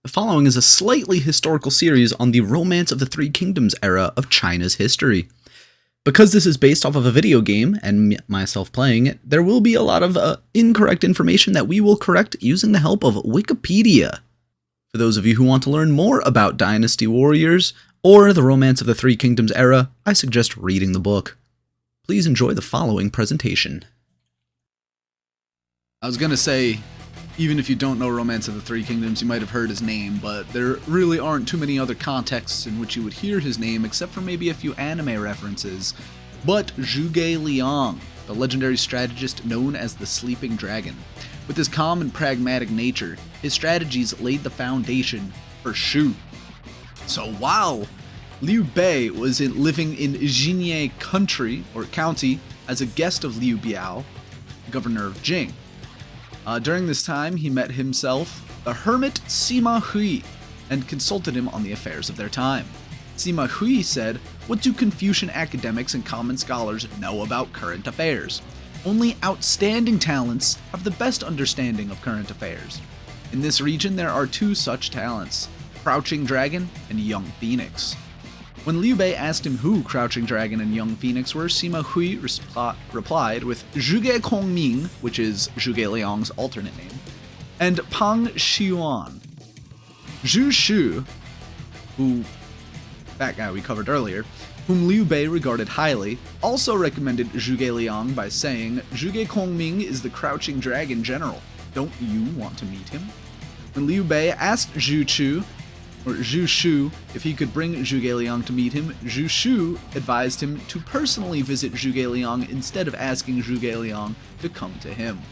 The following is a slightly historical series on the Romance of the Three Kingdoms era of China's history. Because this is based off of a video game, and myself playing it, there will be a lot of incorrect information that we will correct using the help of Wikipedia. For those of you who want to learn more about Dynasty Warriors, or the Romance of the Three Kingdoms era, I suggest reading the book. Please enjoy the following presentation. I was gonna say, even if you don't know Romance of the Three Kingdoms, you might have heard his name, but there really aren't too many other contexts in which you would hear his name, except for maybe a few anime references. But Zhuge Liang, the legendary strategist known as the Sleeping Dragon. With his calm and pragmatic nature, his strategies laid the foundation for Shu. So while Liu Bei was living in Jian county as a guest of Liu Biao, governor of Jing, during this time, he met himself the hermit Sima Hui and consulted him on the affairs of their time. Sima Hui said, "What do Confucian academics and common scholars know about current affairs? Only outstanding talents have the best understanding of current affairs. In this region, there are two such talents, Crouching Dragon and Young Phoenix." When Liu Bei asked him who Crouching Dragon and Young Phoenix were, Sima Hui replied with Zhuge Kongming, which is Zhuge Liang's alternate name, and Pang Xiuan. Zhu Shu, that guy we covered earlier, whom Liu Bei regarded highly, also recommended Zhuge Liang by saying, "Zhuge Kongming is the Crouching Dragon general. Don't you want to meet him?" When Liu Bei asked Zhu Shu if he could bring Zhuge Liang to meet him, Zhu Shu advised him to personally visit Zhuge Liang instead of asking Zhuge Liang to come to him.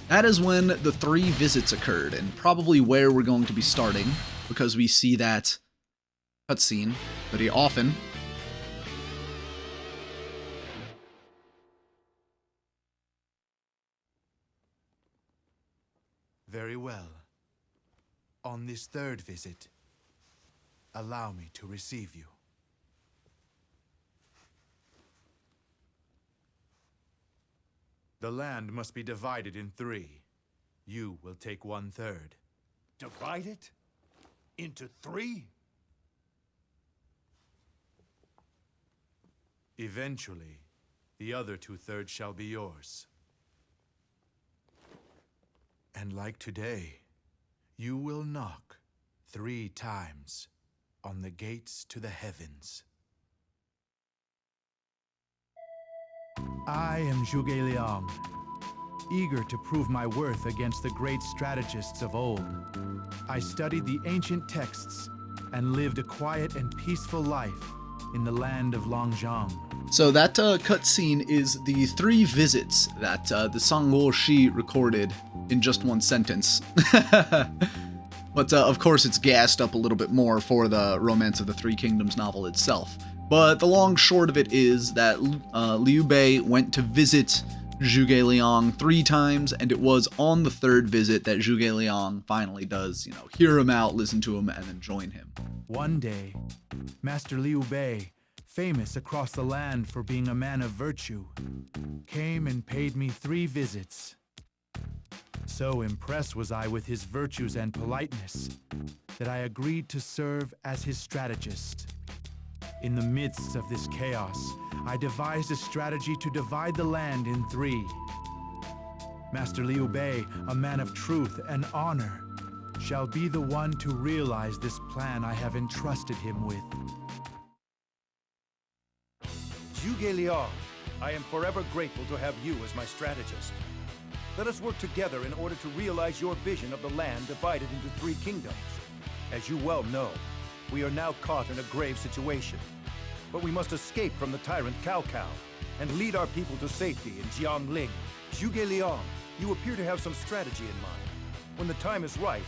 That is when the three visits occurred, and probably where we're going to be starting, because we see that cutscene pretty often. Very well. On this third visit, allow me to receive you. The land must be divided in three. You will take 1/3. Divide it? Into three? Eventually, the other 2/3 shall be yours. And like today, you will knock 3 times on the gates to the heavens. I am Zhuge Liang, eager to prove my worth against the great strategists of old. I studied the ancient texts and lived a quiet and peaceful life in the land of Longzhang. So that cutscene is the 3 visits that the Sangguo Shi recorded in just one sentence. But of course it's gassed up a little bit more for the Romance of the Three Kingdoms novel itself. But the long short of it is that Liu Bei went to visit Zhuge Liang 3 times, and it was on the 3rd visit that Zhuge Liang finally does, hear him out, listen to him, and then join him. One day, Master Liu Bei, famous across the land for being a man of virtue, came and paid me 3 visits. So impressed was I with his virtues and politeness that I agreed to serve as his strategist. In the midst of this chaos, I devised a strategy to divide the land in 3. Master Liu Bei, a man of truth and honor, shall be the one to realize this plan I have entrusted him with. Zhuge Liang, I am forever grateful to have you as my strategist. Let us work together in order to realize your vision of the land divided into 3 kingdoms. As you well know, we are now caught in a grave situation. But we must escape from the tyrant Cao Cao and lead our people to safety in Jiangling. Zhuge Liang, you appear to have some strategy in mind. When the time is right,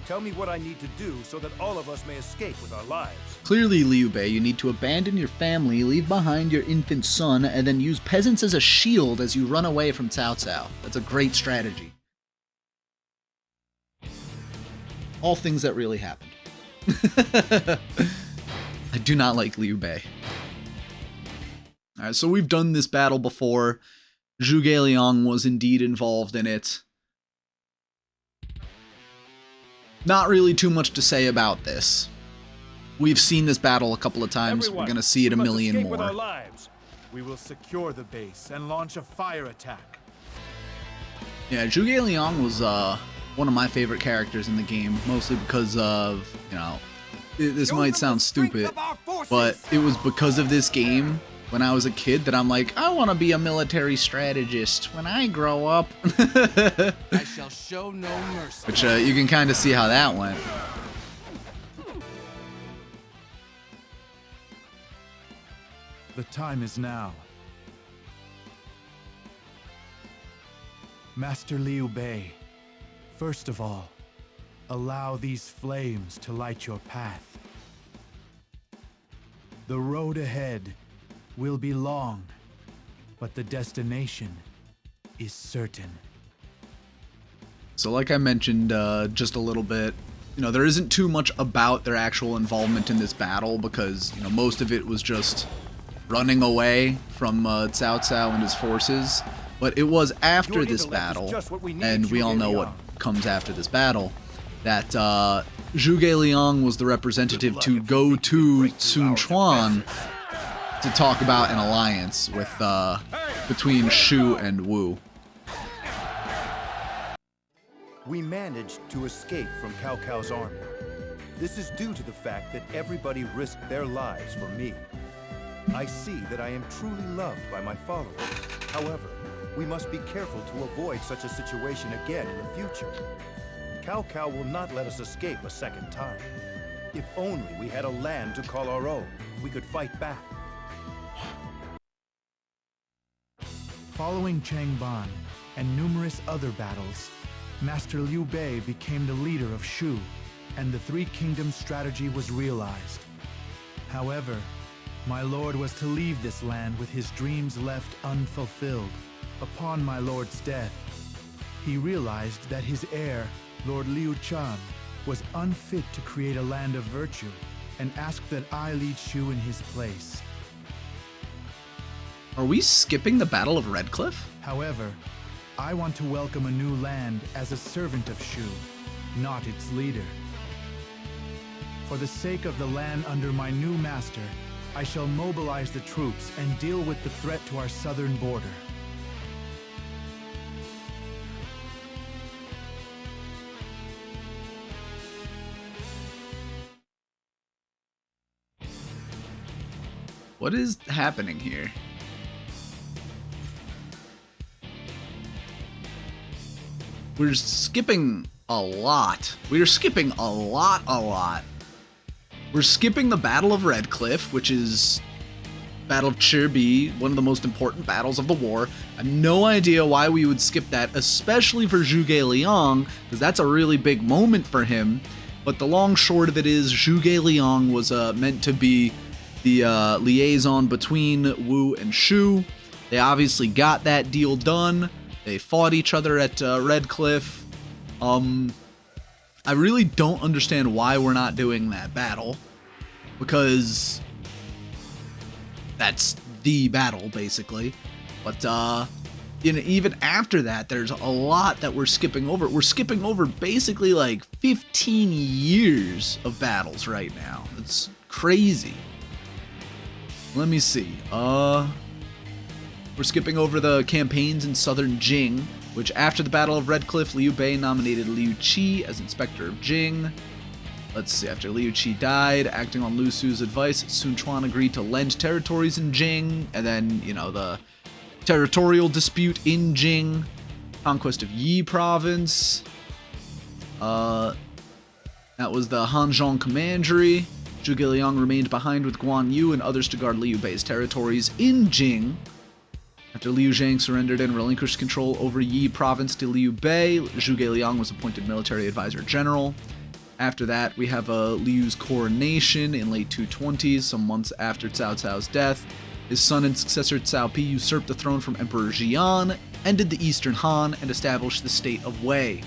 tell me what I need to do so that all of us may escape with our lives. Clearly, Liu Bei, you need to abandon your family, leave behind your infant son, and then use peasants as a shield as you run away from Cao Cao. That's a great strategy. All things that really happened. I do not like Liu Bei. Alright, so we've done this battle before. Zhuge Liang was indeed involved in it. Not really too much to say about this. We've seen this battle a couple of times. Everyone, we're going to see it a we must million escape with our more. lives. We will secure the base and launch a fire attack. Yeah, Zhuge Liang was one of my favorite characters in the game, mostly because of, you know, this might sound stupid, but it was because of this game when I was a kid that I'm like, I want to be a military strategist when I grow up. I shall show no mercy. Which you can kind of see how that went. The time is now. Master Liu Bei, first of all, allow these flames to light your path. The road ahead will be long, but the destination is certain. So like I mentioned just a little bit, you know, there isn't too much about their actual involvement in this battle because, you know, most of it was just running away from Cao Cao and his forces. But it was after this battle, and we all know what comes after this battle, that Zhuge Liang was the representative to go to Sun Quan to talk about an alliance with between Shu and Wu. We managed to escape from Cao Cao's army. This is due to the fact that everybody risked their lives for me. I see that I am truly loved by my followers. However, we must be careful to avoid such a situation again in the future. Cao Cao will not let us escape a second time. If only we had a land to call our own, we could fight back. Following Changban and numerous other battles, Master Liu Bei became the leader of Shu, and the Three Kingdoms strategy was realized. However, my lord was to leave this land with his dreams left unfulfilled. Upon my lord's death, he realized that his heir, Lord Liu Chan, was unfit to create a land of virtue, and asked that I lead Shu in his place. Are we skipping the Battle of Redcliffe? However, I want to welcome a new land as a servant of Shu, not its leader. For the sake of the land under my new master, I shall mobilize the troops and deal with the threat to our southern border. What is happening here? We're skipping a lot. We're skipping a lot. We're skipping the Battle of Redcliffe, which is Battle of Chirbi, one of the most important battles of the war. I have no idea why we would skip that, especially for Zhuge Liang, because that's a really big moment for him. But the long short of it is, Zhuge Liang was meant to be the liaison between Wu and Shu. They obviously got that deal done. They fought each other at Redcliffe. I really don't understand why we're not doing that battle, because that's the battle, basically. But, you know, even after that, there's a lot that we're skipping over. We're skipping over basically like 15 years of battles right now. It's crazy. Let me see. We're skipping over the campaigns in southern Jing, which after the Battle of Redcliffe, Liu Bei nominated Liu Qi as Inspector of Jing. Let's see, after Liu Qi died, acting on Lu Su's advice, Sun Quan agreed to lend territories in Jing, and then, you know, the territorial dispute in Jing, conquest of Yi province, that was the Hanzhong Commandery. Zhuge Liang remained behind with Guan Yu and others to guard Liu Bei's territories in Jing. After Liu Zhang surrendered and relinquished control over Yi province to Liu Bei, Zhuge Liang was appointed military advisor general. After that, we have Liu's coronation in late 220s, some months after Cao Cao's death. His son and successor Cao Pi usurped the throne from Emperor Jian, ended the Eastern Han, and established the state of Wei.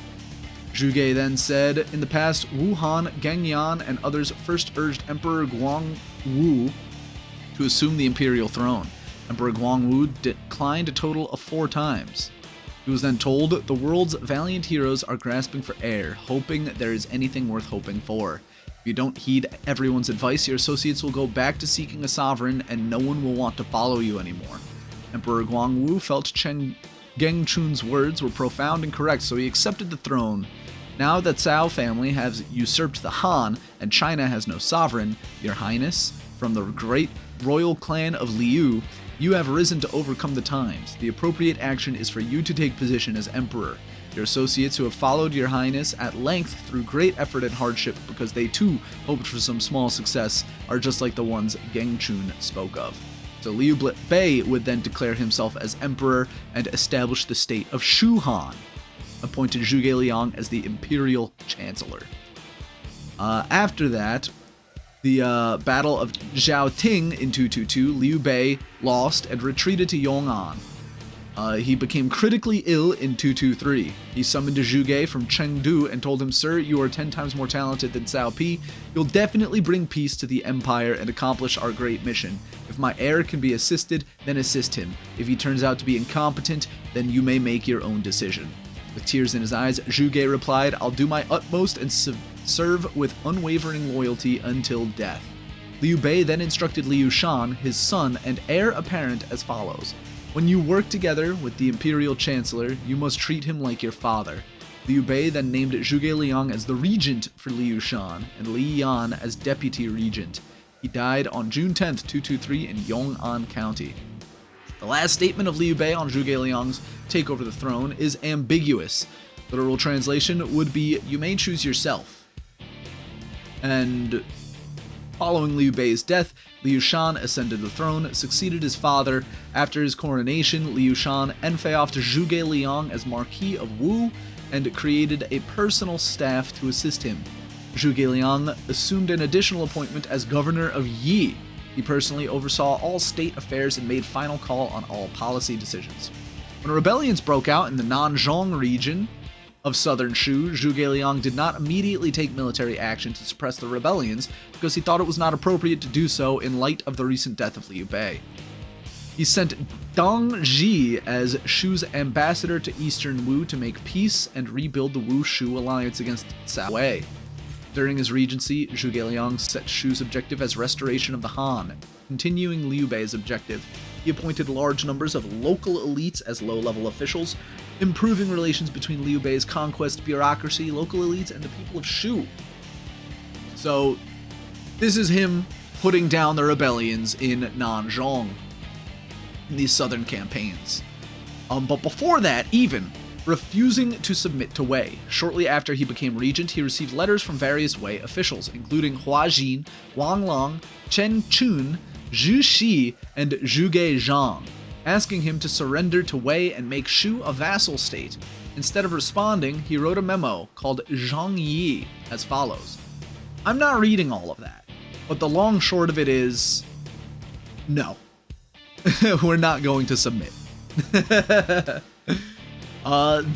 Zhuge then said, in the past, Wu Han, Gengyan, and others first urged Emperor Guang Wu to assume the imperial throne. Emperor Guang Wu declined a total of 4 times. He was then told, "The world's valiant heroes are grasping for air, hoping there is anything worth hoping for. If you don't heed everyone's advice, your associates will go back to seeking a sovereign, and no one will want to follow you anymore." Emperor Guan Yu felt Gengchun's words were profound and correct, so he accepted the throne. Now that Cao family has usurped the Han, and China has no sovereign, Your Highness, from the great royal clan of Liu, you have risen to overcome the times. The appropriate action is for you to take position as emperor. Your associates who have followed Your Highness at length through great effort and hardship because they too hoped for some small success are just like the ones Gengchun spoke of. So Liu Bei would then declare himself as emperor and establish the state of Shu Han, appointed Zhuge Liang as the imperial chancellor. After that, the Battle of Zhaoting in 222, Liu Bei lost and retreated to Yong'an. He became critically ill in 223. He summoned Zhuge from Chengdu and told him, "Sir, you are 10 times more talented than Cao Pi. You'll definitely bring peace to the empire and accomplish our great mission. If my heir can be assisted, then assist him. If he turns out to be incompetent, then you may make your own decision." With tears in his eyes, Zhuge replied, "I'll do my utmost and serve with unwavering loyalty until death." Liu Bei then instructed Liu Shan, his son and heir apparent, as follows. "When you work together with the imperial chancellor, you must treat him like your father." Liu Bei then named Zhuge Liang as the regent for Liu Shan and Li Yan as deputy regent. He died on June 10th, 223 in Yong'an County. The last statement of Liu Bei on Zhuge Liang's take over the throne is ambiguous. Literal translation would be, "You may choose yourself." And following Liu Bei's death, Liu Shan ascended the throne, succeeded his father. After his coronation, Liu Shan enfeoffed Zhuge Liang as Marquis of Wu and created a personal staff to assist him. Zhuge Liang assumed an additional appointment as governor of Yi. He personally oversaw all state affairs and made final call on all policy decisions. When rebellions broke out in the Nanzhong region of southern Shu, Zhuge Liang did not immediately take military action to suppress the rebellions because he thought it was not appropriate to do so in light of the recent death of Liu Bei. He sent Dong Zhi as Shu's ambassador to eastern Wu to make peace and rebuild the Wu-Shu alliance against Cao Wei. During his regency, Zhuge Liang set Shu's objective as restoration of the Han. Continuing Liu Bei's objective, he appointed large numbers of local elites as low-level officials, improving relations between Liu Bei's conquest bureaucracy, local elites, and the people of Shu. So, this is him putting down the rebellions in Nanzhong, in these southern campaigns. But before that, even, refusing to submit to Wei. Shortly after he became regent, he received letters from various Wei officials, including Hua Jin, Wang Lang, Chen Chun, Zhu Shi, and Zhuge Zhang, asking him to surrender to Wei and make Shu a vassal state. Instead of responding, he wrote a memo called Zhang Yi as follows. I'm not reading all of that, but the long short of it is, no, we're not going to submit.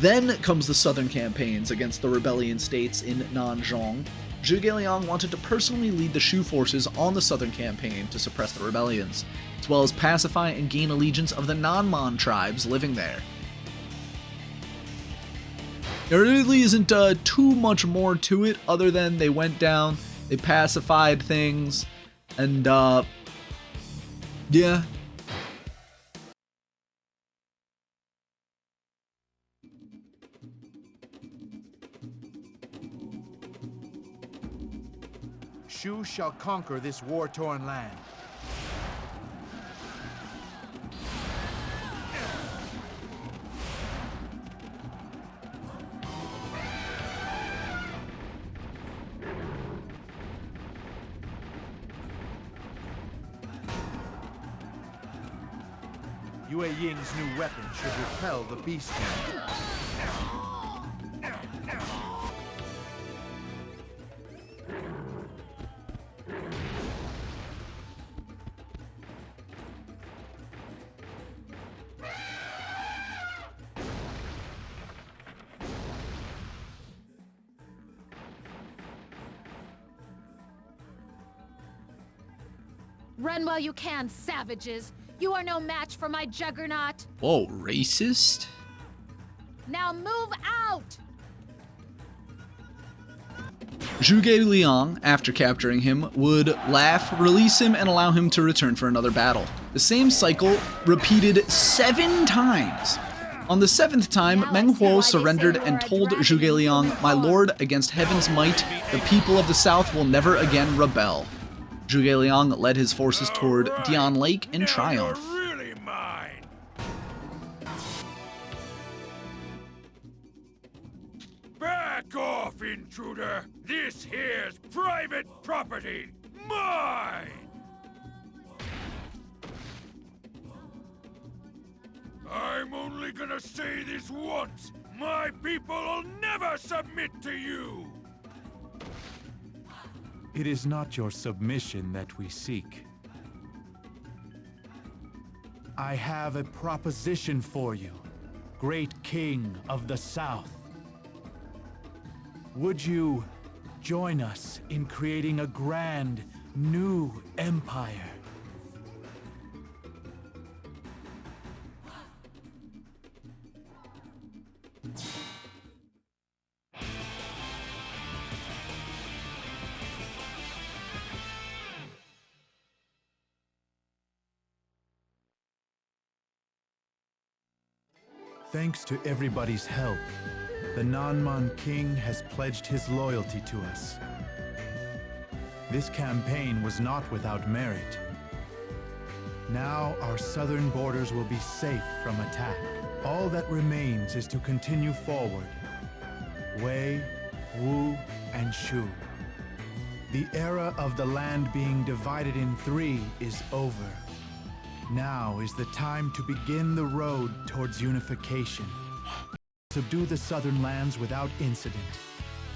Then comes the southern campaigns against the rebellion states in Nanzhong. Zhuge Liang wanted to personally lead the Shu forces on the southern campaign to suppress the rebellions, as well as pacify and gain allegiance of the Nanman tribes living there. There really isn't too much more to it other than they went down, they pacified things, and yeah. Shu shall conquer this war-torn land. Yue Ying's new weapon should repel the beast. Run while you can, savages! You are no match for my juggernaut! Whoa, racist? Now move out! Zhuge Liang, after capturing him, would laugh, release him, and allow him to return for another battle. The same cycle repeated 7 times. On the 7th time, Meng Huo surrendered and told Zhuge Liang, "My lord, against heaven's might, the people of the south will never again rebel." Zhuge Liang led his forces toward Jian Lake in triumph. Really mine. Back off, intruder! This here's private property! Mine! I'm only gonna say this once. My people'll never submit to you! It is not your submission that we seek. I have a proposition for you, great king of the south. Would you join us in creating a grand, new empire? Thanks to everybody's help, the Nanman King has pledged his loyalty to us. This campaign was not without merit. Now our southern borders will be safe from attack. All that remains is to continue forward. Wei, Wu, and Shu. The era of the land being divided in 3 is over. Now is the time to begin the road towards unification. Subdue the southern lands without incident.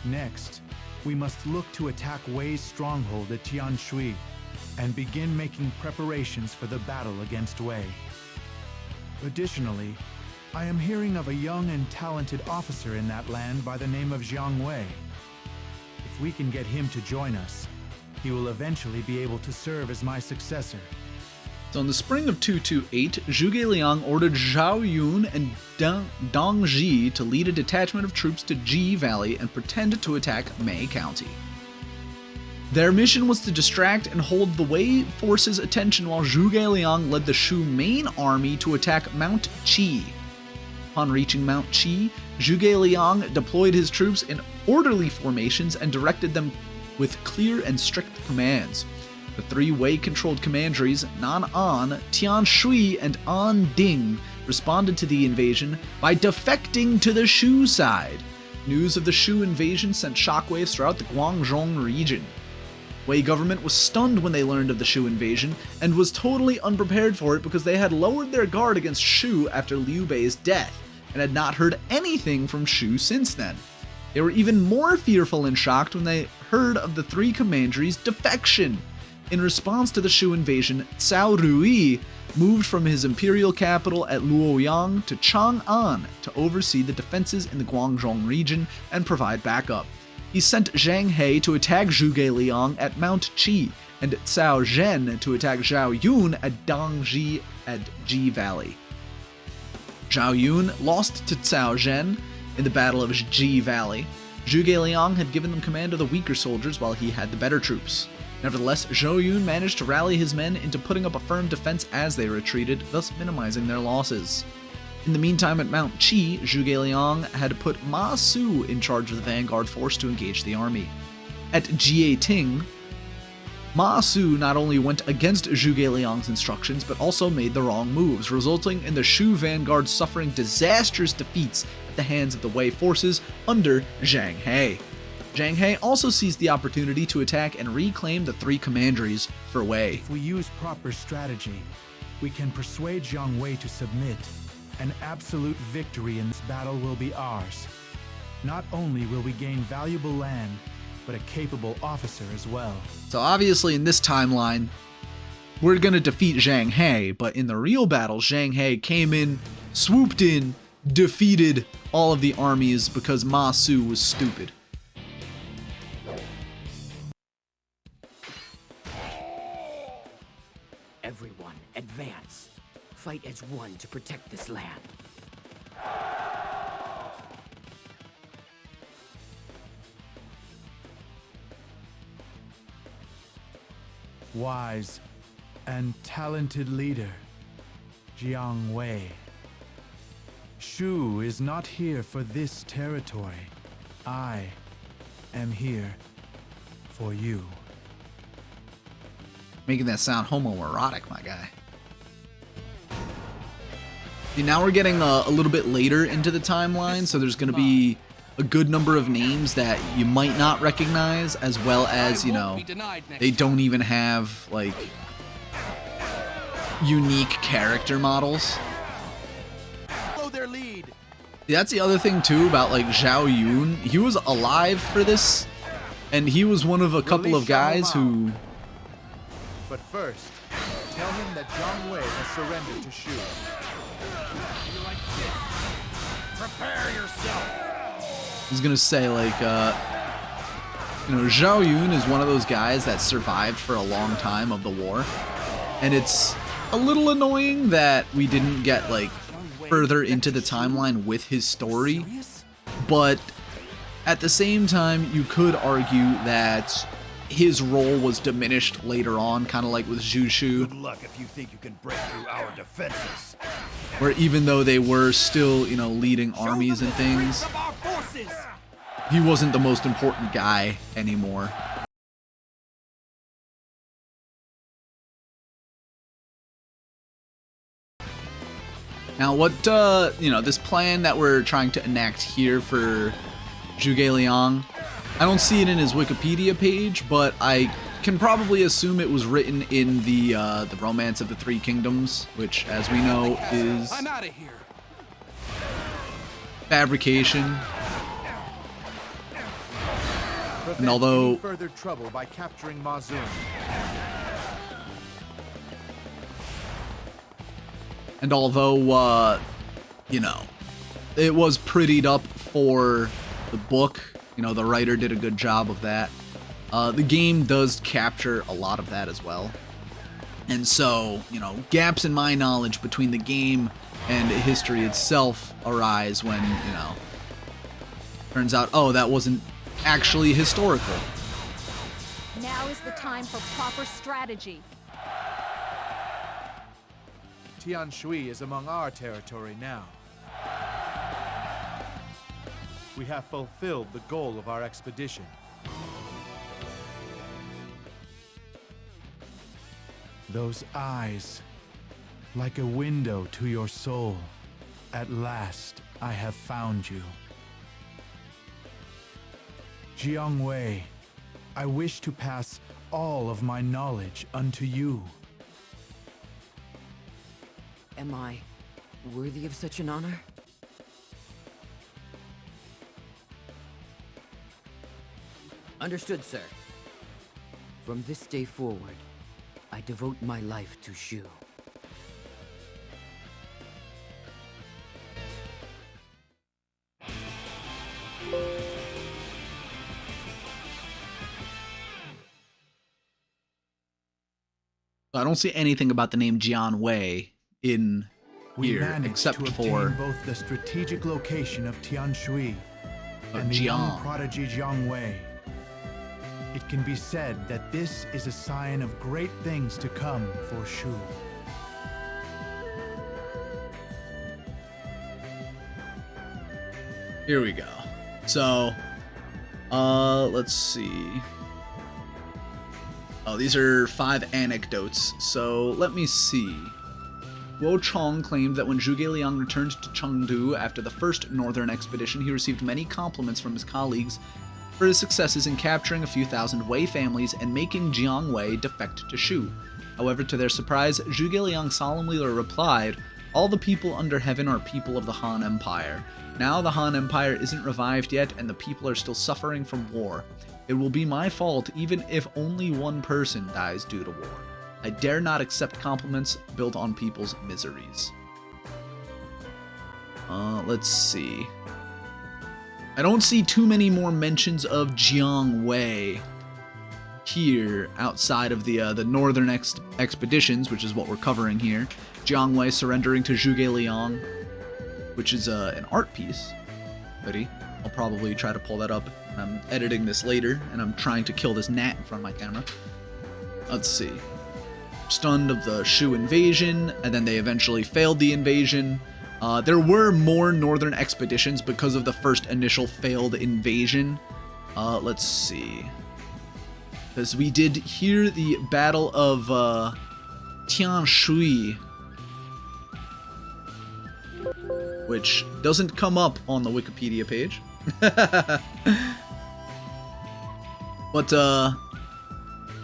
Next, we must look to attack Wei's stronghold at Tianshui and begin making preparations for the battle against Wei. Additionally, I am hearing of a young and talented officer in that land by the name of Jiang Wei. If we can get him to join us, he will eventually be able to serve as my successor. So in the spring of 228, Zhuge Liang ordered Zhao Yun and Dong Zhi to lead a detachment of troops to Ji Valley and pretend to attack Mei County. Their mission was to distract and hold the Wei forces' attention while Zhuge Liang led the Shu main army to attack Mount Qi. Upon reaching Mount Qi, Zhuge Liang deployed his troops in orderly formations and directed them with clear and strict commands. The 3 Wei-controlled commanderies, Nan'an, Tianshui, and Anding, responded to the invasion by defecting to the Shu side. News of the Shu invasion sent shockwaves throughout the Guangdong region. Wei government was stunned when they learned of the Shu invasion, and was totally unprepared for it because they had lowered their guard against Shu after Liu Bei's death, and had not heard anything from Shu since then. They were even more fearful and shocked when they heard of the 3 commanderies' defection. In response to the Shu invasion, Cao Rui moved from his imperial capital at Luoyang to Chang'an to oversee the defenses in the Guangdong region and provide backup. He sent Zhang He to attack Zhuge Liang at Mount Qi, and Cao Zhen to attack Zhao Yun at Dongji at Ji Valley. Zhao Yun lost to Cao Zhen in the Battle of Ji Valley. Zhuge Liang had given them command of the weaker soldiers while he had the better troops. Nevertheless, Zhao Yun managed to rally his men into putting up a firm defense as they retreated, thus minimizing their losses. In the meantime, at Mount Qi, Zhuge Liang had put Ma Su in charge of the vanguard force to engage the army. At Jieting, Ma Su not only went against Zhuge Liang's instructions, but also made the wrong moves, resulting in the Shu vanguard suffering disastrous defeats at the hands of the Wei forces under Zhang He. Zhang He also seized the opportunity to attack and reclaim the 3 commanderies for Wei. If we use proper strategy, we can persuade Jiang Wei to submit. An absolute victory in this battle will be ours. Not only will we gain valuable land, but a capable officer as well. So obviously in this timeline, we're gonna defeat Zhang He, but in the real battle, Zhang He came in, swooped in, defeated all of the armies because Ma Su was stupid. Everyone, advance. Fight as one to protect this land. wise, and talented leader, Jiang Wei. Shu is not here for this territory. I am here for you. Making that sound homoerotic, my guy. See, now we're getting a little bit later into the timeline, so there's going to be a good number of names that you might not recognize, as well as, you know, they don't even have, like, unique character models. Follow their lead. That's the other thing, too, about, like, Zhao Yun. He was alive for this, and he was one of a couple of guys who... But first, tell him that Jiang Wei has surrendered to Shu. Prepare yourself. I was gonna say, like, you know, Zhao Yun is one of those guys that survived for a long time of the war, and it's a little annoying that we didn't get, like, further into the timeline with his story, but at the same time, you could argue that his role was diminished later on, kind of like with Zhu Shu. Good luck if you think you can break through our defenses. Where even though they were still, you know, leading armies and things, he wasn't the most important guy anymore. Now what, you know, this plan that we're trying to enact here for Zhuge Liang, I don't see it in his Wikipedia page, but I can probably assume it was written in the Romance of the Three Kingdoms, which, as we know, is I'm out of here. fabrication. And although Any further trouble by capturing Ma Zun. And although, you know, it was prettied up for the book, you know, the writer did a good job of that, the game does capture a lot of that as well. And so, you know, gaps in my knowledge between the game and history itself arise when, you know, turns out, oh, that wasn't actually historical. Now is the time for proper strategy. Tian Shui is among our territory now. We have fulfilled the goal of our expedition. Those eyes, like a window to your soul. At last, I have found you. Jiang Wei, I wish to pass all of my knowledge unto you. Am I worthy of such an honor? Understood, sir. From this day forward, I devote my life to Shu. I don't see anything about the name Jian Wei in We here, managed except to for obtain both the strategic location of Tian Shui and the Jian. young prodigy Jiang Wei. It can be said that this is a sign of great things to come for Shu. Here we go. So, let's see. Oh, these are 5 anecdotes. So, let me see. Guo Chong claimed that when Zhuge Liang returned to Chengdu after the first northern expedition, he received many compliments from his colleagues for his successes in capturing a few thousand Wei families and making Jiang Wei defect to Shu. However, to their surprise, Zhuge Liang solemnly replied, "All the people under heaven are people of the Han Empire. Now the Han Empire isn't revived yet, and the people are still suffering from war. It will be my fault even if only one person dies due to war. I dare not accept compliments built on people's miseries." Let's see. I don't see too many more mentions of Jiang Wei here outside of the northern expeditions, which is what we're covering here. Jiang Wei surrendering to Zhuge Liang, which is an art piece. Ready? I'll probably try to pull that up. I'm editing this later, and I'm trying to kill this gnat in front of my camera. let's see, stunned of the Shu invasion, and then they eventually failed the invasion. There were more northern expeditions because of the first initial failed invasion. Let's see. Because we did hear the Battle of Tianshui, which doesn't come up on the Wikipedia page. But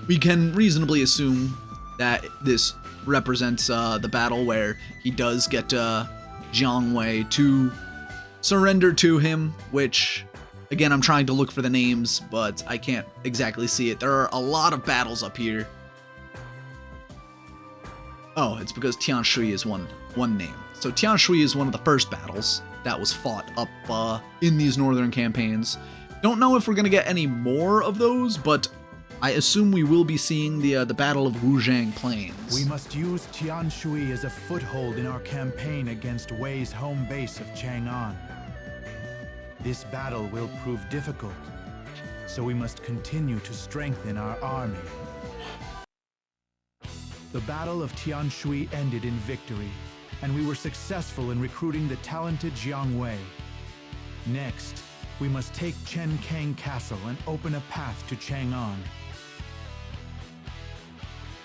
we can reasonably assume that this represents the battle where he does get Jiang Wei to surrender to him, which, again, I'm trying to look for the names, but I can't exactly see it. There are a lot of battles up here. Oh, it's because Tianshui is one name. So Tianshui is one of the first battles that was fought up in these northern campaigns. Don't know if we're going to get any more of those, but I assume we will be seeing the Battle of Wuzhang Plains. We must use Tianshui as a foothold in our campaign against Wei's home base of Chang'an. This battle will prove difficult, so we must continue to strengthen our army. The Battle of Tianshui ended in victory, and we were successful in recruiting the talented Jiang Wei. Next, we must take Chenkang Castle and open a path to Chang'an.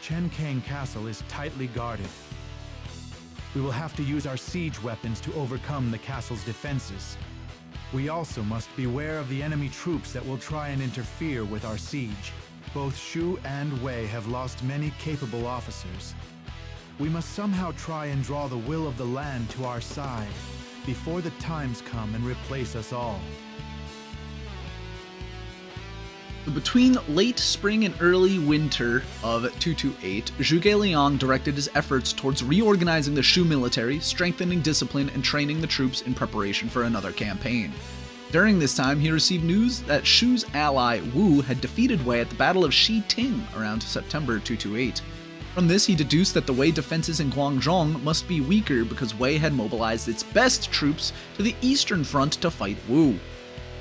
Chenkang Castle is tightly guarded. We will have to use our siege weapons to overcome the castle's defenses. We also must beware of the enemy troops that will try and interfere with our siege. Both Shu and Wei have lost many capable officers. We must somehow try and draw the will of the land to our side before the times come and replace us all. Between late spring and early winter of 228, Zhuge Liang directed his efforts towards reorganizing the Shu military, strengthening discipline, and training the troops in preparation for another campaign. During this time, he received news that Shu's ally Wu had defeated Wei at the Battle of Shiting around September 228. From this, he deduced that the Wei defenses in Guangzhong must be weaker because Wei had mobilized its best troops to the eastern front to fight Wu.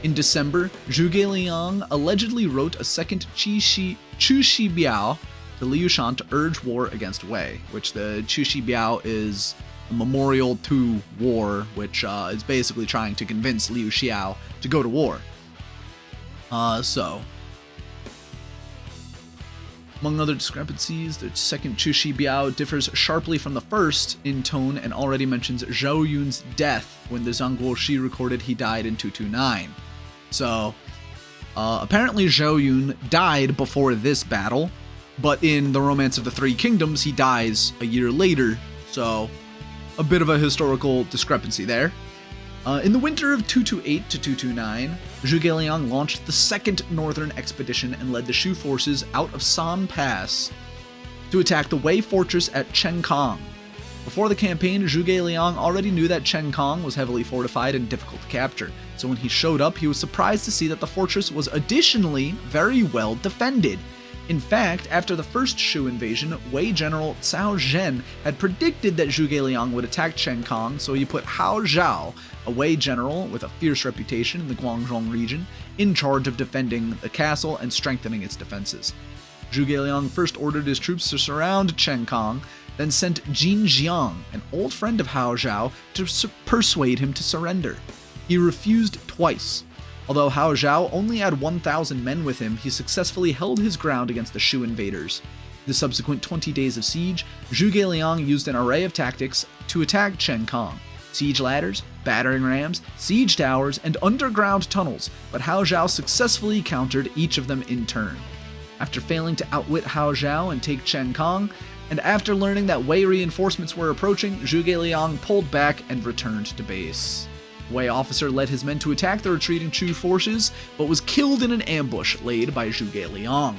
In December, Zhuge Liang allegedly wrote a second Chu Shi Biao to Liu Shan to urge war against Wei, which the Chu Shi Biao is a memorial to war, which is basically trying to convince Liu Xiao to go to war. Among other discrepancies, the second Chu Shi Biao differs sharply from the first in tone and already mentions Zhou Yun's death when the Zhangguo Shi recorded he died in 229. So, apparently Zhou Yun died before this battle, but in the Romance of the Three Kingdoms, he dies a year later, so a bit of a historical discrepancy there. In the winter of 228 to 229, Zhuge Liang launched the second northern expedition and led the Shu forces out of San Pass to attack the Wei fortress at Chenkang. Before the campaign, Zhuge Liang already knew that Chenkang was heavily fortified and difficult to capture, so when he showed up, he was surprised to see that the fortress was additionally very well defended. In fact, after the first Shu invasion, Wei General Cao Zhen had predicted that Zhuge Liang would attack Chenkang, so he put Hao Zhao, a Wei general with a fierce reputation in the Guangzhong region, in charge of defending the castle and strengthening its defenses. Zhuge Liang first ordered his troops to surround Chenkang, then sent Jin Jiang, an old friend of Hao Zhao, to persuade him to surrender. He refused twice. Although Hao Zhao only had 1,000 men with him, he successfully held his ground against the Shu invaders. In the subsequent 20 days of siege, Zhuge Liang used an array of tactics to attack Chenkang: siege ladders, battering rams, siege towers, and underground tunnels, but Hao Zhao successfully countered each of them in turn. After failing to outwit Hao Zhao and take Chenkang, and after learning that Wei reinforcements were approaching, Zhuge Liang pulled back and returned to base. Wei officer led his men to attack the retreating Chu forces, but was killed in an ambush laid by Zhuge Liang.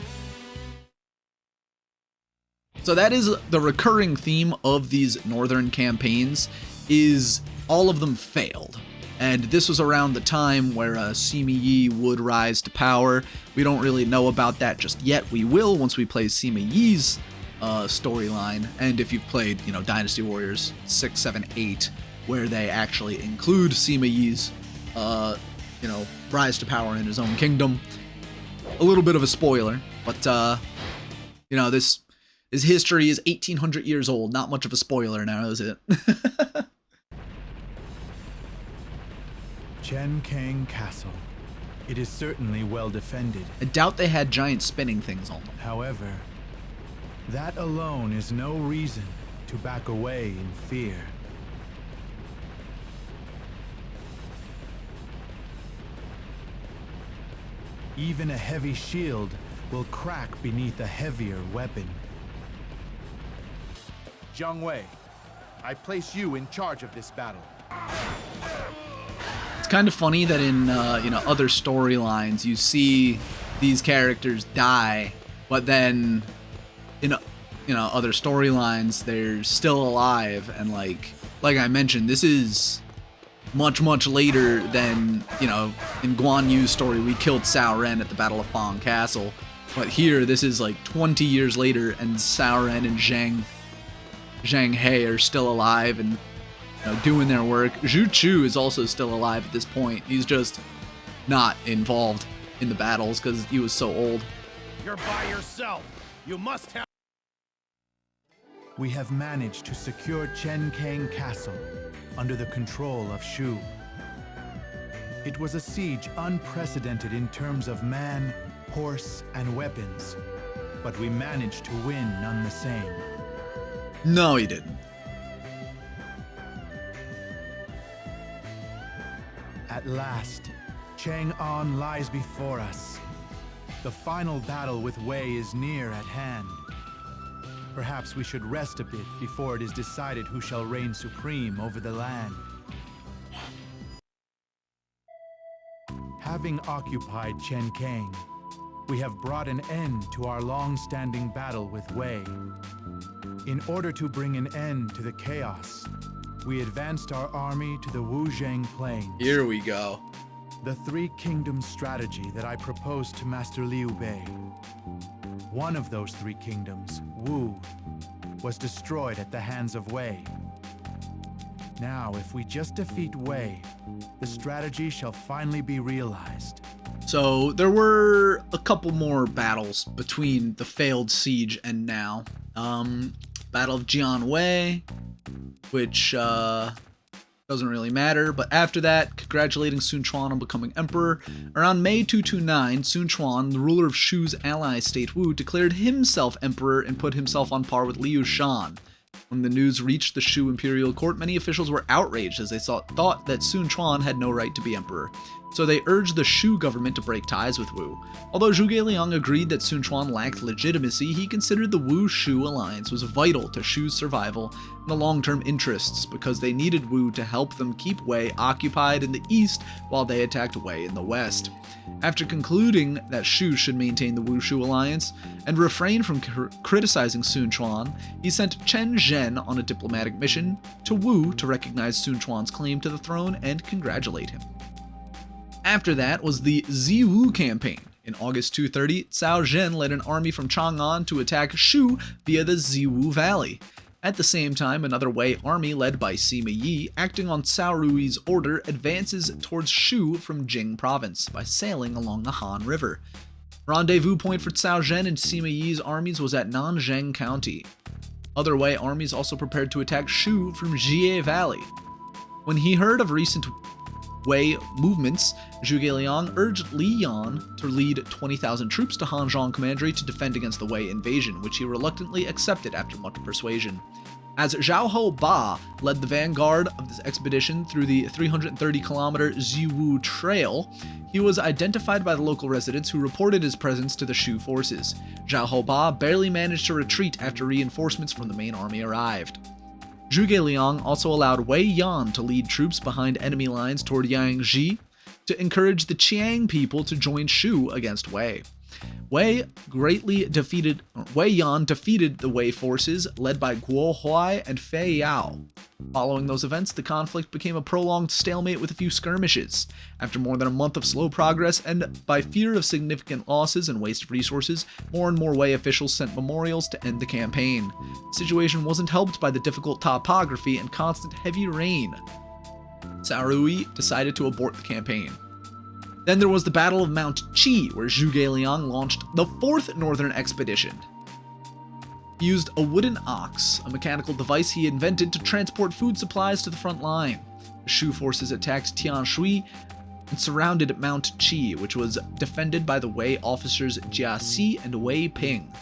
So that is the recurring theme of these northern campaigns, is all of them failed. And this was around the time where Sima Yi would rise to power. We don't really know about that just yet. We will once we play Sima Yi's storyline, and if you've played, Dynasty Warriors 6, 7, 8, where they actually include Sima Yi's, rise to power in his own kingdom. A little bit of a spoiler, but You know, this his history is 1800 years old. Not much of a spoiler now, is it? Chen Kang Castle. It is certainly well defended. I doubt they had giant spinning things on them. However, that alone is no reason to back away in fear. Even a heavy shield will crack beneath a heavier weapon. Jiang Wei, I place you in charge of this battle. It's kind of funny that in other storylines you see these characters die, but then in other storylines they're still alive, and like I mentioned, this is much later than, in Guan Yu's story we killed Cao Ren at the Battle of Fang Castle, but here this is like 20 years later and Cao Ren and Zhang He are still alive and doing their work. Zhu Chu is also still alive at this point. He's just not involved in the battles because he was so old. You're by yourself. You must have... We have managed to secure Chen Kang Castle under the control of Shu. It was a siege unprecedented in terms of man, horse, and weapons, but we managed to win none the same. No, he didn't. At last, Chang'an lies before us. The final battle with Wei is near at hand. Perhaps we should rest a bit before it is decided who shall reign supreme over the land. Having occupied Chenkang, we have brought an end to our long-standing battle with Wei. In order to bring an end to the chaos, we advanced our army to the Wuzheng Plains. Here we go. The Three Kingdoms strategy that I proposed to Master Liu Bei. One of those three kingdoms, Wu, was destroyed at the hands of Wei. Now, if we just defeat Wei, the strategy shall finally be realized. So there were a couple more battles between the failed siege and now. Battle of Jian Wei, which doesn't really matter, but after that, congratulating Sun Quan on becoming emperor. Around May 229, Sun Quan, the ruler of Shu's ally state Wu, declared himself emperor and put himself on par with Liu Shan. When the news reached the Shu imperial court, many officials were outraged as they thought that Sun Quan had no right to be emperor. So they urged the Shu government to break ties with Wu. Although Zhuge Liang agreed that Sun Quan lacked legitimacy, he considered the Wu-Shu alliance was vital to Shu's survival and the long-term interests because they needed Wu to help them keep Wei occupied in the east while they attacked Wei in the west. After concluding that Shu should maintain the Wu-Shu alliance and refrain from criticizing Sun Quan, he sent Chen Zhen on a diplomatic mission to Wu to recognize Sun Quan's claim to the throne and congratulate him. After that was the Ziwu campaign. In August 230, Cao Zhen led an army from Chang'an to attack Shu via the Ziwu Valley. At the same time, another Wei army led by Sima Yi, acting on Cao Rui's order, advances towards Shu from Jing province by sailing along the Han River. Rendezvous point for Cao Zhen and Sima Yi's armies was at Nanjing County. Other Wei armies also prepared to attack Shu from Jie Valley. When he heard of recent Wei movements, Zhuge Liang urged Li Yan to lead 20,000 troops to Hanzhong Commandery to defend against the Wei invasion, which he reluctantly accepted after much persuasion. As Zhao Ba led the vanguard of this expedition through the 330-kilometer Ziwu Trail, he was identified by the local residents who reported his presence to the Shu forces. Zhao Ba barely managed to retreat after reinforcements from the main army arrived. Zhuge Liang also allowed Wei Yan to lead troops behind enemy lines toward Yangji to encourage the Qiang people to join Shu against Wei. Wei Yan defeated the Wei forces led by Guo Huai and Fei Yao. Following those events, the conflict became a prolonged stalemate with a few skirmishes. After more than a month of slow progress and by fear of significant losses and waste of resources, more and more Wei officials sent memorials to end the campaign. The situation wasn't helped by the difficult topography and constant heavy rain. Cao Rui decided to abort the campaign. Then there was the Battle of Mount Qi, where Zhuge Liang launched the 4th Northern Expedition. He used a wooden ox, a mechanical device he invented to transport food supplies to the front line. The Shu forces attacked Tianshui and surrounded Mount Qi, which was defended by the Wei officers Jia Si and Wei Ping.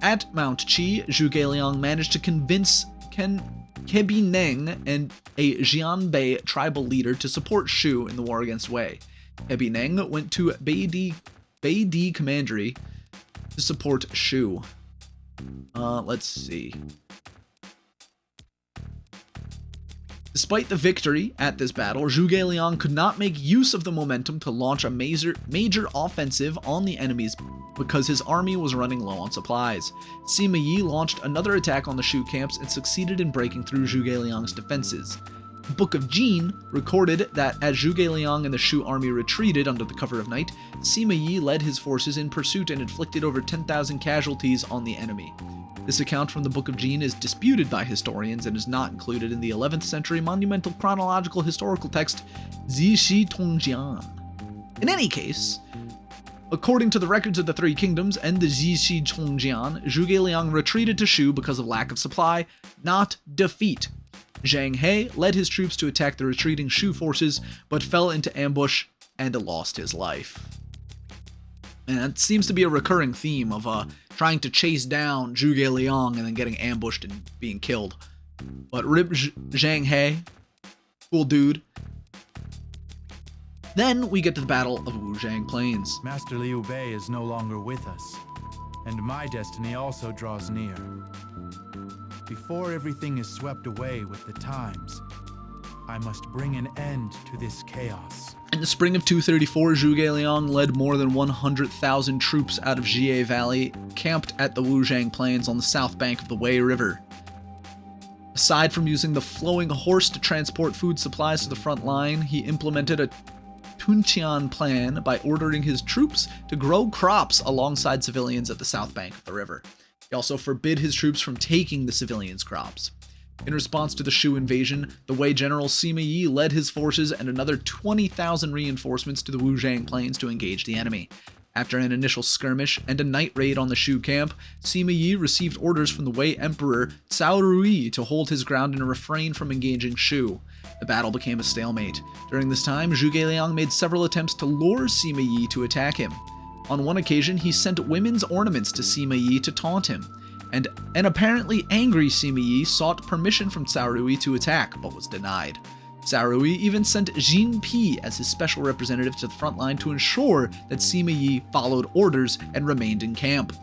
At Mount Qi, Zhuge Liang managed to convince Kebi Neng and a Jian tribal leader to support Shu in the war against Wei. Kebi Neng went to Beidi Commandery to support Shu. Let's see. Despite the victory at this battle, Zhuge Liang could not make use of the momentum to launch a major offensive on the enemies because his army was running low on supplies. Sima Yi launched another attack on the Shu camps and succeeded in breaking through Zhuge Liang's defenses. The Book of Jian recorded that as Zhuge Liang and the Shu army retreated under the cover of night, Sima Yi led his forces in pursuit and inflicted over 10,000 casualties on the enemy. This account from the Book of Jian is disputed by historians and is not included in the 11th century monumental chronological historical text Zishi Tongjian. In any case, according to the records of the Three Kingdoms and the Zishi Tongjian, Zhuge Liang retreated to Shu because of lack of supply, not defeat. Zhang He led his troops to attack the retreating Shu forces, but fell into ambush and lost his life. And it seems to be a recurring theme of trying to chase down Zhuge Liang and then getting ambushed and being killed. But rip Zhang He, cool dude. Then we get to the Battle of Wuzhang Plains. Master Liu Bei is no longer with us, and my destiny also draws near. Before everything is swept away with the times, I must bring an end to this chaos. In the spring of 234, Zhuge Liang led more than 100,000 troops out of Jie Valley, camped at the Wuzhang Plains on the south bank of the Wei River. Aside from using the flowing horse to transport food supplies to the front line, he implemented a Tunqian plan by ordering his troops to grow crops alongside civilians at the south bank of the river. He also forbid his troops from taking the civilians' crops. In response to the Shu invasion, the Wei general Sima Yi led his forces and another 20,000 reinforcements to the Wuzhang Plains to engage the enemy. After an initial skirmish and a night raid on the Shu camp, Sima Yi received orders from the Wei emperor Cao Rui to hold his ground and refrain from engaging Shu. The battle became a stalemate. During this time, Zhuge Liang made several attempts to lure Sima Yi to attack him. On one occasion, he sent women's ornaments to Sima Yi to taunt him. And an apparently angry Sima Yi sought permission from Cao Rui to attack, but was denied. Cao Rui even sent Jin Pi as his special representative to the front line to ensure that Sima Yi followed orders and remained in camp.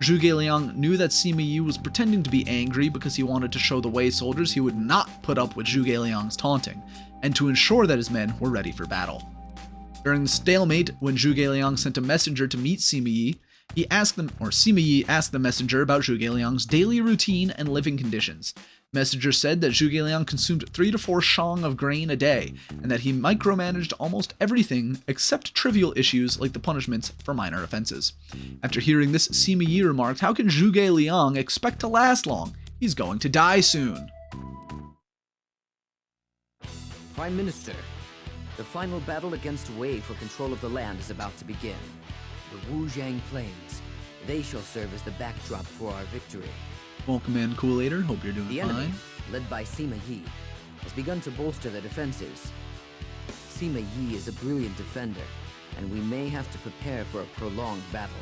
Zhuge Liang knew that Sima Yi was pretending to be angry because he wanted to show the Wei soldiers he would not put up with Zhuge Liang's taunting, and to ensure that his men were ready for battle. During the stalemate, when Zhuge Liang sent a messenger to meet Sima Yi, Sima Yi asked the messenger about Zhuge Liang's daily routine and living conditions. The messenger said that Zhuge Liang consumed 3 to 4 shang of grain a day, and that he micromanaged almost everything except trivial issues like the punishments for minor offenses. After hearing this, Sima Yi remarked, "How can Zhuge Liang expect to last long? He's going to die soon." Prime Minister, the final battle against Wei for control of the land is about to begin. The Wuzhang Plains. They shall serve as the backdrop for our victory. Welcome in, Coolator. Hope you're doing The fine. enemy, led by Sima Yi, has begun to bolster their defenses. Sima Yi is a brilliant defender, and we may have to prepare for a prolonged battle.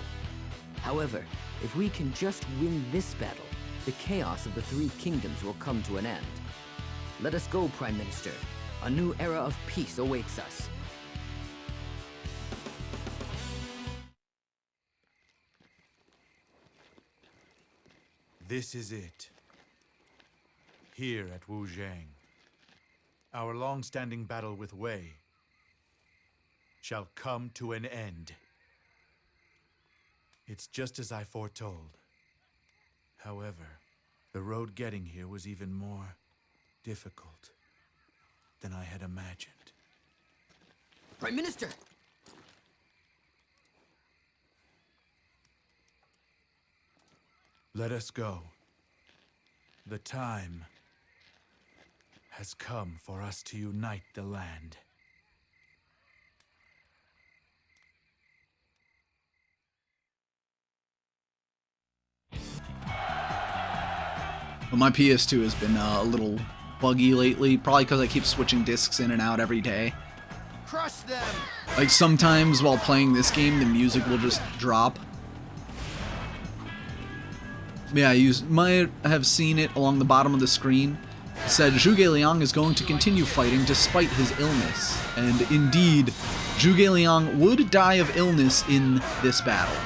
However, if we can just win this battle, the chaos of the Three Kingdoms will come to an end. Let us go, Prime Minister. A new era of peace awaits us. This is it. Here at Wuzhang, our long-standing battle with Wei shall come to an end. It's just as I foretold. However, the road getting here was even more difficult than I had imagined. Prime Minister! Let us go. The time has come for us to unite the land. But my PS2 has been a little buggy lately, probably because I keep switching discs in and out every day. Crush them! Like sometimes while playing this game, the music will just drop. Yeah, you might have seen it along the bottom of the screen. It said Zhuge Liang is going to continue fighting despite his illness. And indeed, Zhuge Liang would die of illness in this battle.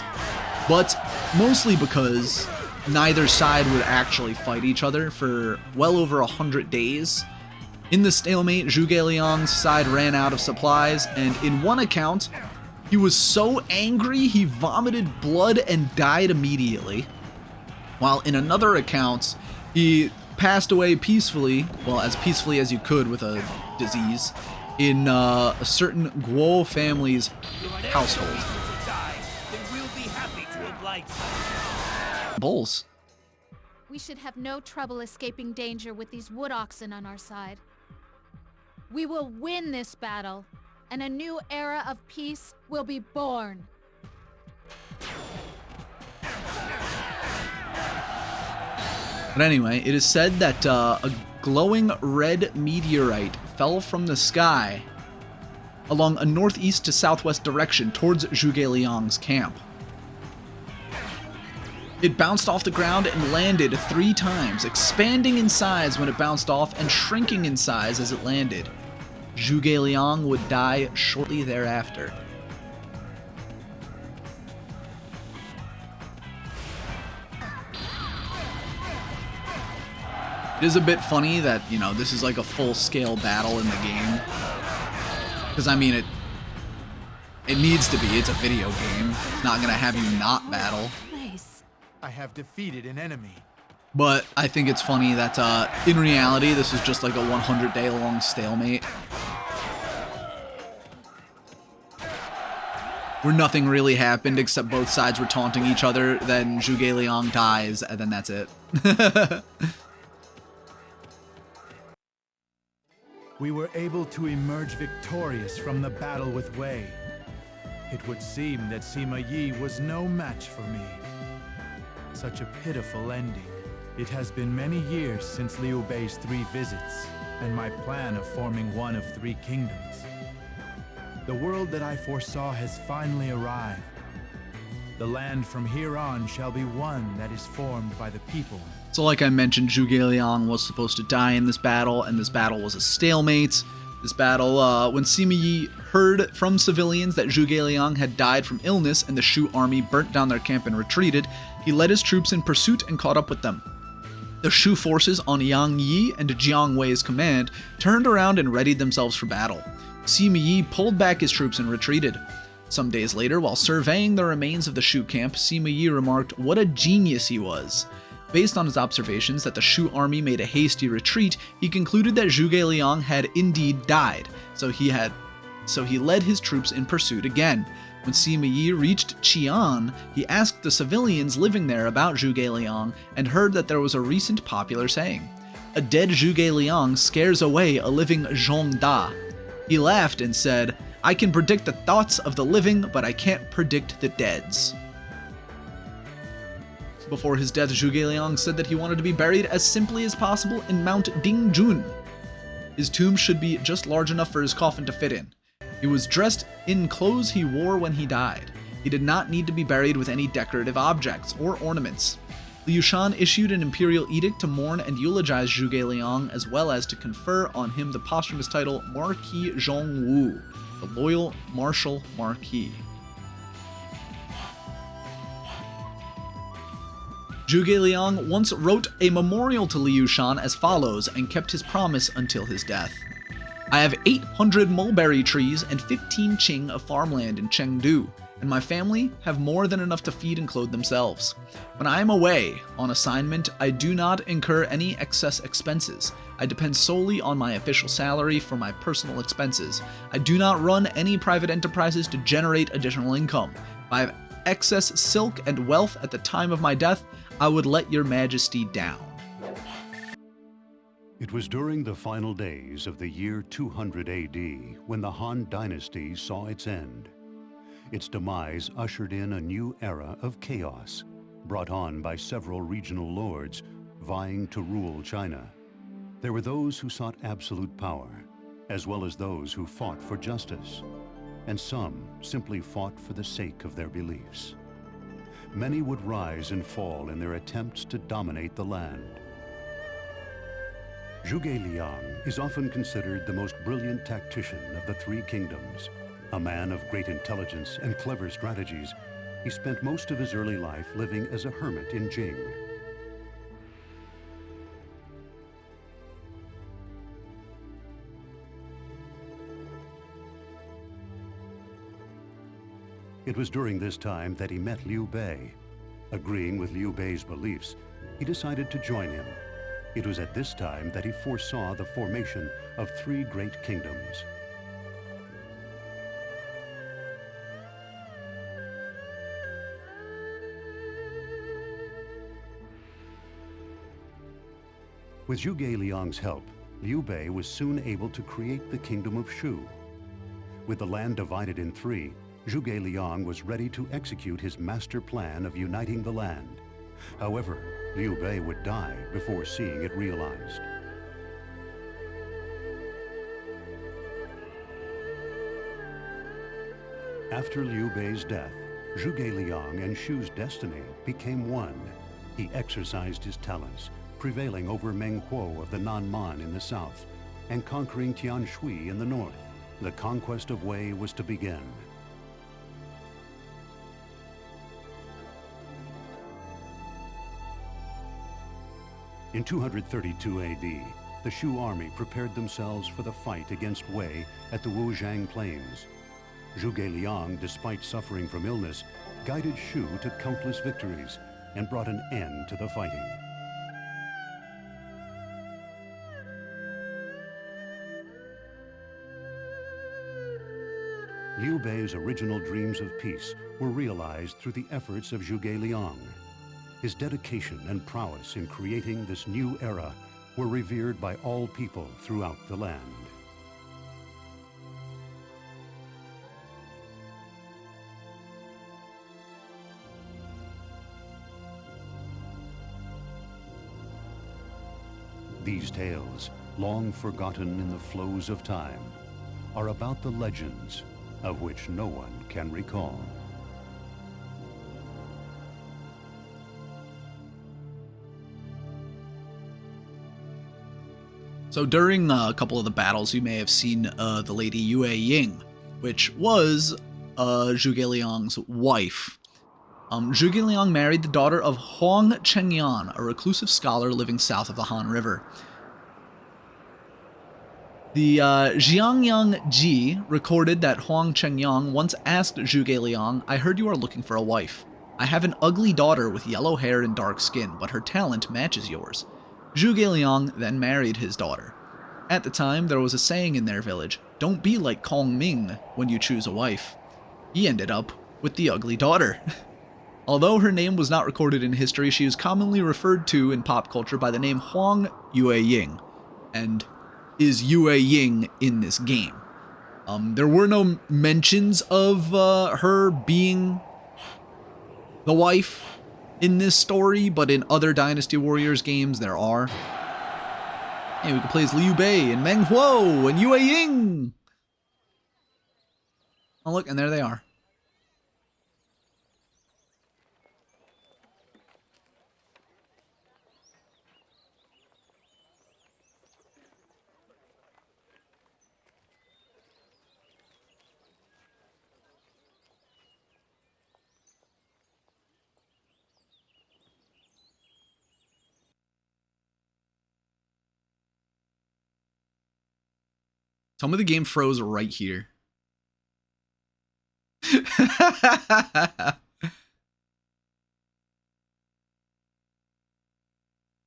But mostly because neither side would actually fight each other for well over 100 days. In the stalemate, Zhuge Liang's side ran out of supplies, and in one account, he was so angry he vomited blood and died immediately. While in another account, he passed away peacefully, well, as peacefully as you could with a disease, in a certain Guo family's household. Bulls. We should have no trouble escaping danger with these wood oxen on our side. We will win this battle, and a new era of peace will be born. But anyway, it is said that a glowing red meteorite fell from the sky along a northeast to southwest direction towards Zhuge Liang's camp. It bounced off the ground and landed 3 times, expanding in size when it bounced off and shrinking in size as it landed. Zhuge Liang would die shortly thereafter. It is a bit funny that, you know, this is like a full-scale battle in the game. Because, I mean, it needs to be. It's a video game. It's not going to have you not battle. I have defeated an enemy. But I think it's funny that in reality, this is just like a 100-day-long stalemate. Where nothing really happened except both sides were taunting each other, then Zhuge Liang dies, and then that's it. We were able to emerge victorious from the battle with Wei. It would seem that Sima Yi was no match for me. Such a pitiful ending. It has been many years since Liu Bei's 3 visits, and my plan of forming one of 3 kingdoms. The world that I foresaw has finally arrived. The land from here on shall be one that is formed by the people. So like I mentioned, Zhuge Liang was supposed to die in this battle, and this battle was a stalemate. This battle, when Sima Yi heard from civilians that Zhuge Liang had died from illness and the Shu army burnt down their camp and retreated, he led his troops in pursuit and caught up with them. The Shu forces on Yang Yi and Jiang Wei's command turned around and readied themselves for battle. Sima Yi pulled back his troops and retreated. Some days later, while surveying the remains of the Shu camp, Sima Yi remarked what a genius he was. Based on his observations that the Shu army made a hasty retreat, he concluded that Zhuge Liang had indeed died, so he led his troops in pursuit again. When Sima Yi reached Jian, he asked the civilians living there about Zhuge Liang and heard that there was a recent popular saying, "A dead Zhuge Liang scares away a living Zhong Da." He laughed and said, "I can predict the thoughts of the living, but I can't predict the dead's." Before his death, Zhuge Liang said that he wanted to be buried as simply as possible in Mount Dingjun. His tomb should be just large enough for his coffin to fit in. He was dressed in clothes he wore when he died. He did not need to be buried with any decorative objects or ornaments. Liu Shan issued an imperial edict to mourn and eulogize Zhuge Liang, as well as to confer on him the posthumous title Marquis Zhongwu, the Loyal Martial Marquis. Zhuge Liang once wrote a memorial to Liu Shan as follows and kept his promise until his death. "I have 800 mulberry trees and 15 qing of farmland in Chengdu, and my family have more than enough to feed and clothe themselves. When I am away on assignment, I do not incur any excess expenses. I depend solely on my official salary for my personal expenses. I do not run any private enterprises to generate additional income. If I have excess silk and wealth at the time of my death, I would let your majesty down." It was during the final days of the year 200 AD when the Han Dynasty saw its end. Its demise ushered in a new era of chaos, brought on by several regional lords vying to rule China. There were those who sought absolute power, as well as those who fought for justice, and some simply fought for the sake of their beliefs. Many would rise and fall in their attempts to dominate the land. Zhuge Liang is often considered the most brilliant tactician of the three kingdoms. A man of great intelligence and clever strategies, he spent most of his early life living as a hermit in Jing. It was during this time that he met Liu Bei. Agreeing with Liu Bei's beliefs, he decided to join him. It was at this time that he foresaw the formation of three great kingdoms. With Zhuge Liang's help, Liu Bei was soon able to create the kingdom of Shu. With the land divided in three, Zhuge Liang was ready to execute his master plan of uniting the land. However, Liu Bei would die before seeing it realized. After Liu Bei's death, Zhuge Liang and Shu's destiny became one. He exercised his talents, prevailing over Meng Huo of the Nanman in the south, and conquering Tian Shui in the north. The conquest of Wei was to begin. In 232 AD, the Shu army prepared themselves for the fight against Wei at the Wujiang Plains. Zhuge Liang, despite suffering from illness, guided Shu to countless victories and brought an end to the fighting. Liu Bei's original dreams of peace were realized through the efforts of Zhuge Liang. His dedication and prowess in creating this new era were revered by all people throughout the land. These tales, long forgotten in the flows of time, are about the legends of which no one can recall. So during a couple of the battles, you may have seen the lady Yue Ying, which was Zhuge Liang's wife. Zhuge Liang married the daughter of Huang Chengyan, a reclusive scholar living south of the Han River. The Jiangyang Ji recorded that Huang Chengyang once asked Zhuge Liang, "I heard you are looking for a wife. I have an ugly daughter with yellow hair and dark skin, but her talent matches yours." Zhuge Liang then married his daughter. At the time, there was a saying in their village, "Don't be like Kong Ming when you choose a wife." He ended up with the ugly daughter. Although her name was not recorded in history, she is commonly referred to in pop culture by the name Huang Yue Ying, and is Yue Ying in this game. There were no mentions of her being the wife in this story, but in other Dynasty Warriors games there are. Hey, we can play as Liu Bei and Meng Huo and Yue Ying. Oh look, and there they are. Some of the game froze right here.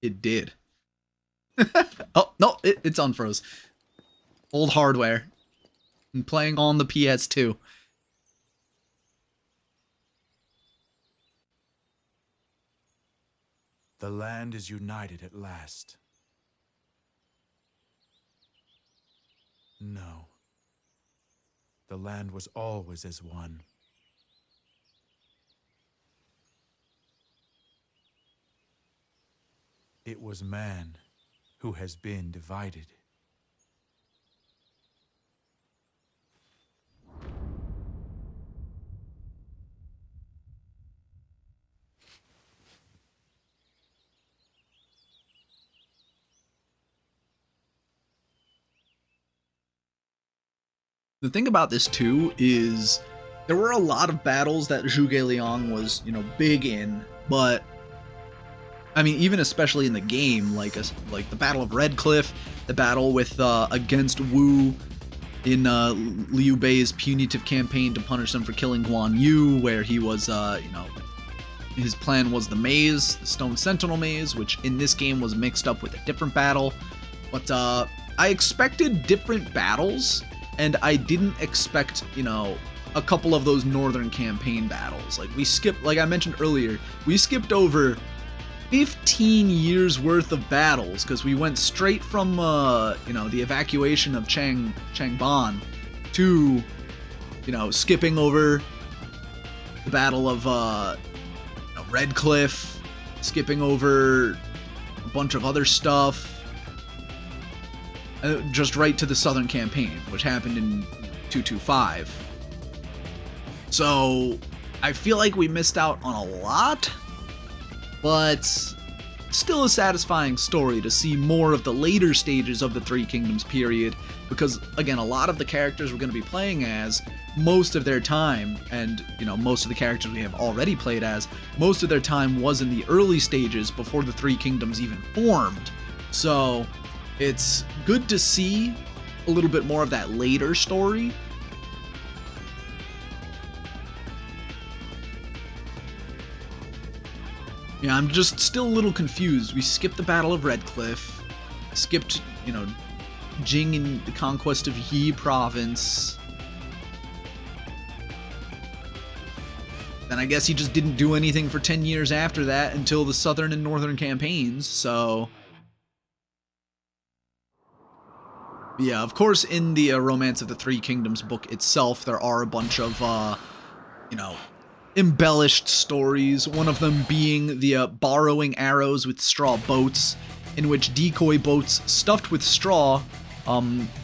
It did. Oh, no, it's unfroze. Old hardware. I'm playing on the PS2. The land is united at last. No. The land was always as one. It was man who has been divided. The thing about this too is there were a lot of battles that Zhuge Liang was, big in, but I mean, even especially in the game, like the Battle of Red Cliff, the battle with against Wu in Liu Bei's punitive campaign to punish him for killing Guan Yu, where he was, his plan was the maze, the Stone Sentinel maze, which in this game was mixed up with a different battle. But I expected different battles, and I didn't expect, a couple of those northern campaign battles. Like I mentioned earlier, we skipped over 15 years worth of battles because we went straight from the evacuation of Changban to skipping over the battle of Red Cliff, skipping over a bunch of other stuff, just right to the southern campaign, which happened in 225. So I feel like we missed out on a lot, but still a satisfying story to see more of the later stages of the Three Kingdoms period, because again, a lot of the characters we're going to be playing as, most of their time, and most of the characters we have already played as, most of their time was in the early stages before the Three Kingdoms even formed. So it's good to see a little bit more of that later story. Yeah, I'm just still a little confused. We skipped the Battle of Red Cliff, skipped, Jing and the conquest of Yi province. Then I guess he just didn't do anything for 10 years after that until the southern and northern campaigns, so... Yeah, of course, in the Romance of the Three Kingdoms book itself, there are a bunch of, embellished stories, one of them being the borrowing arrows with straw boats, in which decoy boats stuffed with straw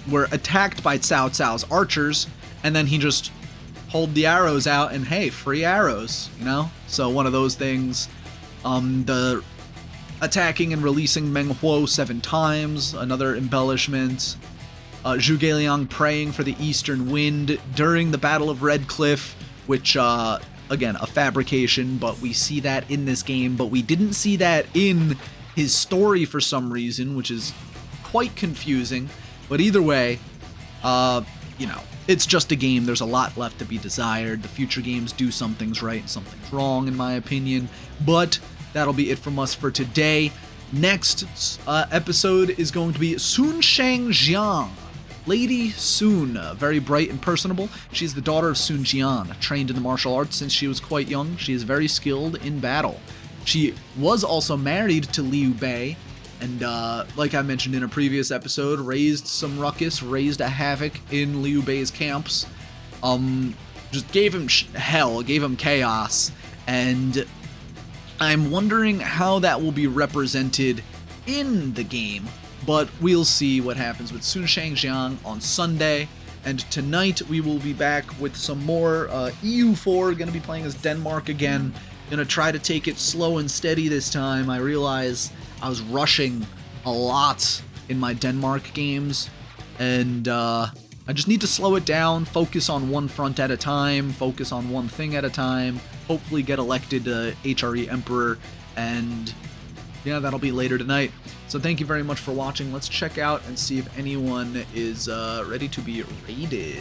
were attacked by Cao Cao's archers, and then he just pulled the arrows out and hey, free arrows, So one of those things. The attacking and releasing Meng Huo 7 times, another embellishment. Zhuge Liang praying for the eastern wind during the Battle of Red Cliff, which, again, a fabrication, but we see that in this game, but we didn't see that in his story for some reason, which is quite confusing. But either way, it's just a game. There's a lot left to be desired. The future games do some things right and some things wrong, in my opinion. But that'll be it from us for today. Next episode is going to be Sun Shang Jian. Lady Sun, very bright and personable. She's the daughter of Sun Jian, trained in the martial arts since she was quite young. She is very skilled in battle. She was also married to Liu Bei, and like I mentioned in a previous episode, raised some ruckus, raised a havoc in Liu Bei's camps. Just gave him hell, gave him chaos, and I'm wondering how that will be represented in the game. But we'll see what happens with Sun Shang Jian on Sunday. And tonight we will be back with some more EU4. Going to be playing as Denmark again. Going to try to take it slow and steady this time. I realize I was rushing a lot in my Denmark games. And I just need to slow it down, focus on one front at a time, focus on one thing at a time, hopefully get elected HRE Emperor, and yeah, that'll be later tonight. So thank you very much for watching. Let's check out and see if anyone is ready to be raided.